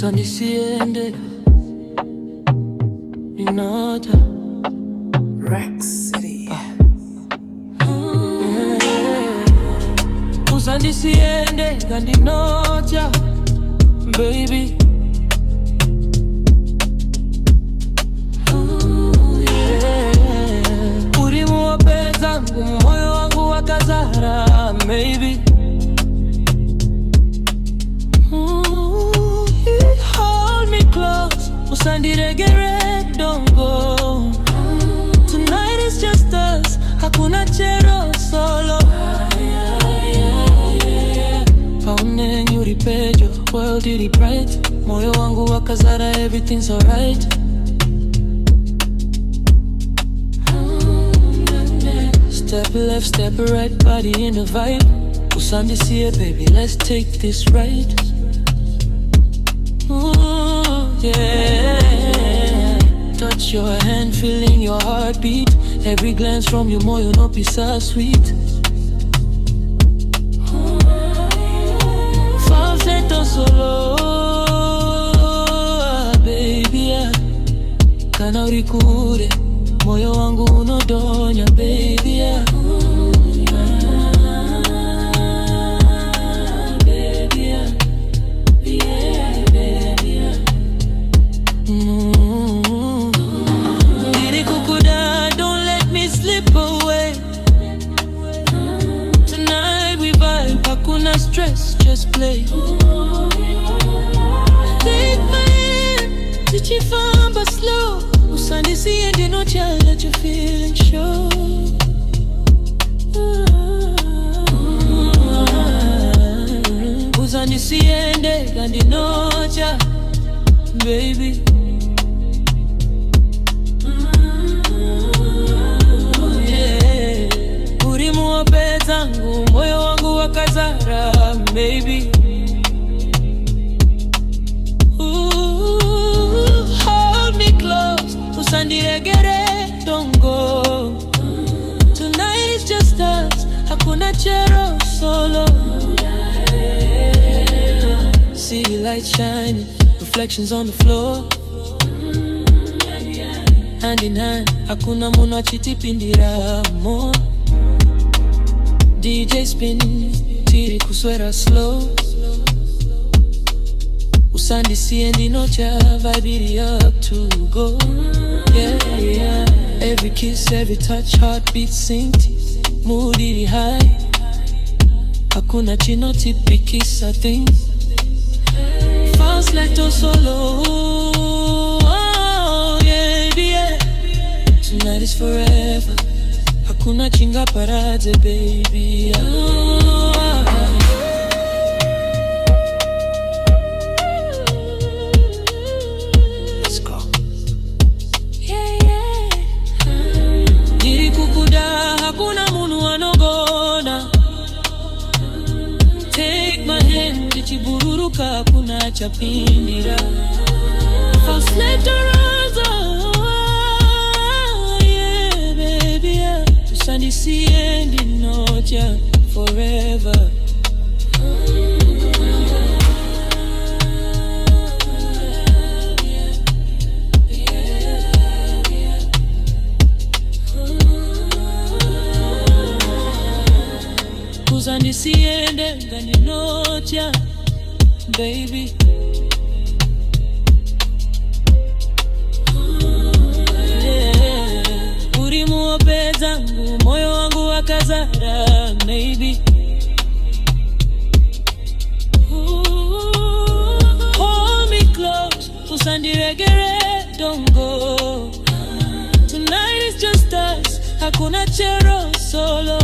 Ndinotya Ndinotya Rex City. Ndinotya Ndinotya baby. Uri muwapeza moyo wangu wakazara maybe. Hold me close, usandiregere, don't go. Tonight is just us, hakuna chero solo. Paone nyuri pejo, world iri bright. Moyo wangu wakazara, everything's alright. Step left, step right, body in the vibe. Ndinotya baby, let's take this right. Ooh, yeah. Touch your hand, feeling your heartbeat. Every glance from your moyo no pisa sweet. Falsetto solo, baby, yeah. Kana urikure, moyo wangu unodonya, baby, yeah. Don't let me slip away. Tonight we vibe, hakuna stress, just play. Take my hand, tichifamba slow. Ndinotya Ndinotya, let your feelings show. Ndinotya Ndinotya baby. Uri muwapeza moyo wangu wakazara maybe. Hold me close, usandiregere, don't go. Tonight is just us, hakuna chero solo. City lights shining, reflections on the floor. Hand in hand, hakuna muna achitipindira more. DJ spin, tiri kuswera slow. Ndinotya Ndinotya, vibe it up to go. Yeah, yeah. Every kiss, every touch, heartbeat synced. Mood it high. Hakuna chinotipikisa thing. Falsetto solo, oh, yeah, yeah. Tonight is forever. Hakuna chinga parade, baby. Oh, Let's go. yeah, yeah. Nilikukuda, hakuna munu anogona. Take my hand, tichibururuka, hakuna chapindira. Falsetto rosa, yeah, baby, yeah. Ndinotya Ndinotya forever. Ndinotya Ndinotya baby. Uri muwapeza moyo wangu wakazara maybe. Hold me close, usandiregere, don't go. Tonight is just us, hakuna chero solo.